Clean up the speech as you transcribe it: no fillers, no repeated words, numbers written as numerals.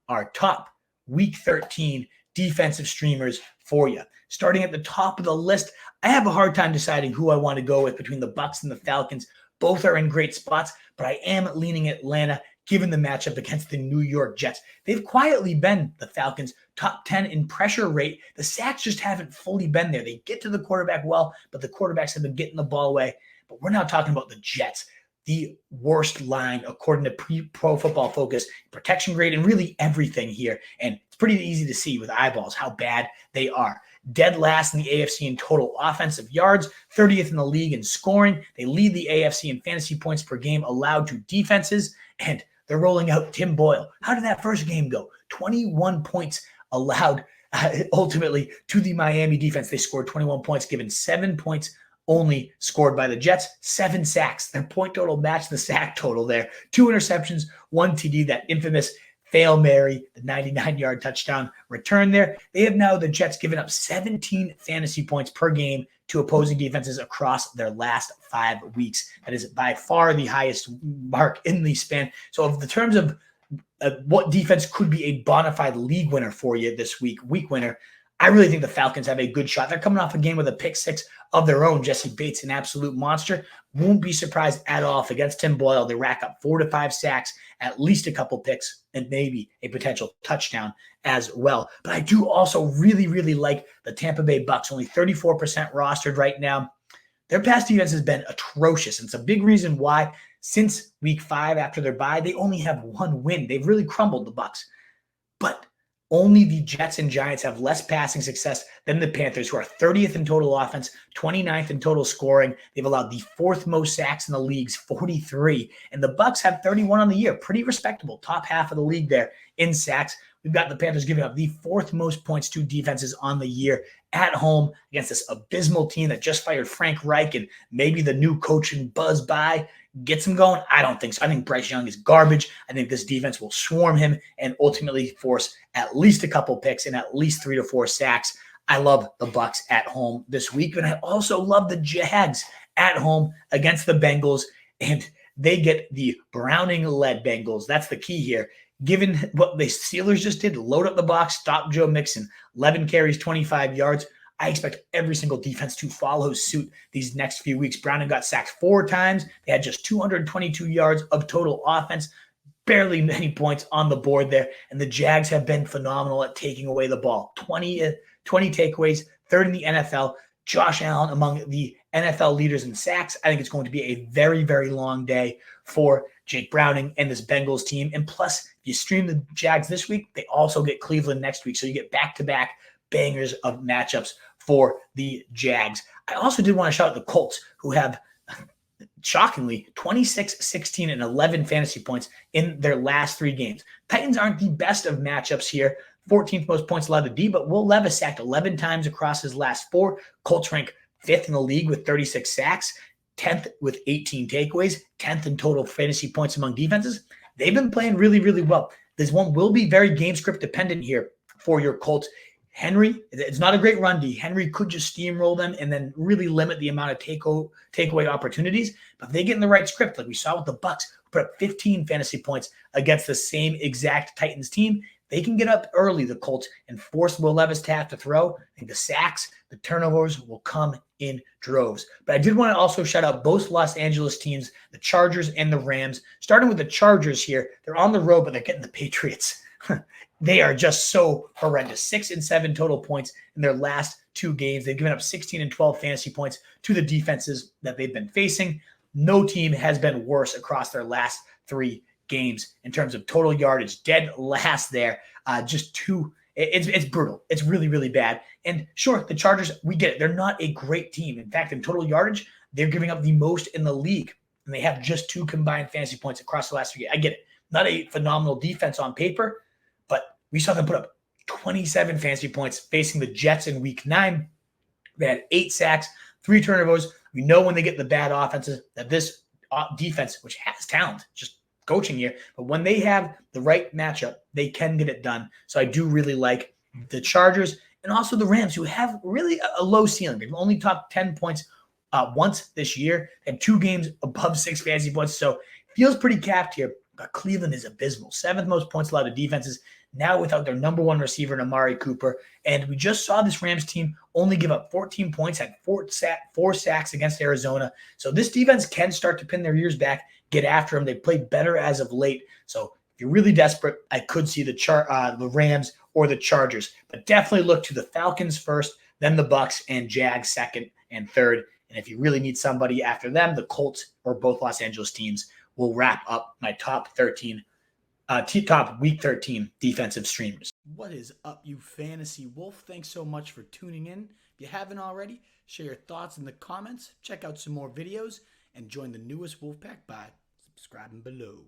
our top Week 13 defensive streamers for you. Starting at the top of the list, I have a hard time deciding who I want to go with between the Bucs and the Falcons. Both are in great spots, but I am leaning Atlanta given the matchup against the New York Jets. They've quietly been the Falcons' top 10 in pressure rate. The sacks just haven't fully been there. They get to the quarterback well, but the quarterbacks have been getting the ball away. But we're now talking about the Jets, the worst line according to Pro Football Focus, protection grade, and really everything here. And it's pretty easy to see with eyeballs how bad they are. Dead last in the AFC in total offensive yards, 30th in the league in scoring. They lead the AFC in fantasy points per game allowed to defenses, and they're rolling out Tim Boyle. How did that first game go? 21 points allowed ultimately to the Miami defense. They scored 21 points, given 7 points only scored by the Jets, 7 sacks. Their point total matched the sack total there. 2 interceptions, 1 TD, that infamous Hail Mary, the 99-yard touchdown return there. They have now, the Jets, given up 17 fantasy points per game to opposing defenses across their last 5 weeks. That is by far the highest mark in the span. So of the terms of what defense could be a bona fide league winner for you this week winner, I really think the Falcons have a good shot. They're coming off a game with a pick 6 of their own. Jesse Bates, an absolute monster. Won't be surprised at all if against Tim Boyle, they rack up 4 to 5 sacks, at least a couple picks, and maybe a potential touchdown as well. But I do also really, really like the Tampa Bay Bucs, only 34% rostered right now. Their pass defense has been atrocious. And it's a big reason why since week 5 after their bye, they only have 1 win. They've really crumbled, the Bucs. But only the Jets and Giants have less passing success than the Panthers, who are 30th in total offense, 29th in total scoring. They've allowed the 4th most sacks in the league's 43. And the Bucs have 31 on the year. Pretty respectable. Top half of the league there in sacks. We've got the Panthers giving up the 4th most points to defenses on the year at home against this abysmal team that just fired Frank Reich, and maybe the new coach and buzz by gets him going. I don't think so. I think Bryce Young is garbage. I think this defense will swarm him and ultimately force at least a couple picks and at least 3 to 4 sacks. I love the Bucs at home this week, and I also love the Jags at home against the Bengals, and they get the Browning-led Bengals. That's the key here. Given what the Steelers just did, load up the box, stop Joe Mixon, 11 carries, 25 yards. I expect every single defense to follow suit these next few weeks. Browning got sacked 4 times. They had just 222 yards of total offense, barely many points on the board there. And the Jags have been phenomenal at taking away the ball. 20 takeaways, 3rd in the NFL. Josh Allen among the NFL leaders in sacks. I think it's going to be a very, very long day for Jake Browning and this Bengals team. And plus, if you stream the Jags this week, they also get Cleveland next week. So you get back-to-back bangers of matchups for the Jags. I also did want to shout out the Colts, who have, shockingly, 26, 16, and 11 fantasy points in their last 3 games. Titans aren't the best of matchups here. 14th most points allowed to D, but Will Levis sacked 11 times across his last 4. Colts rank 5th in the league with 36 sacks, 10th with 18 takeaways, 10th in total fantasy points among defenses. They've been playing really, really well. This one will be very game script dependent here for your Colts. Henry, it's not a great run D. Henry could just steamroll them and then really limit the amount of takeaway opportunities. But if they get in the right script, like we saw with the Bucs, who put up 15 fantasy points against the same exact Titans team, they can get up early, the Colts, and force Will Levis to have to throw. I think the sacks, the turnovers will come in droves. But I did want to also shout out both Los Angeles teams, the Chargers and the Rams. Starting with the Chargers here, they're on the road, but they're getting the Patriots. They are just so horrendous. 6 and 7 total points in their last 2 games. They've given up 16 and 12 fantasy points to the defenses that they've been facing. No team has been worse across their last 3 games in terms of total yardage. Dead last there. Just 2. It's brutal. It's really, really bad. And sure, the Chargers, we get it. They're not a great team. In fact, in total yardage, they're giving up the most in the league. And they have just 2 combined fantasy points across the last 3 games. I get it. Not a phenomenal defense on paper, but we saw them put up 27 fantasy points facing the Jets in week 9. They had 8 sacks, 3 turnovers. We know when they get the bad offenses that this defense, which has talent, just coaching here, but when they have the right matchup, they can get it done. So I do really like the Chargers and also the Rams, who have really a low ceiling. They've only topped 10 points once this year, and 2 games above 6 fantasy points. So feels pretty capped here. But Cleveland is abysmal. 7th most points allowed to defenses, now without their number one receiver, Amari Cooper. And we just saw this Rams team only give up 14 points, had four sacks against Arizona. So this defense can start to pin their ears back, get after them. They played better as of late. So if you're really desperate, I could see the Rams or the Chargers. But definitely look to the Falcons first, then the Bucs and Jags second and third. And if you really need somebody after them, the Colts or both Los Angeles teams will wrap up my top week 13 defensive streamers. What is up, you fantasy wolf? Thanks so much for tuning in. If you haven't already, share your thoughts in the comments, check out some more videos, and join the newest Wolfpack by subscribing below.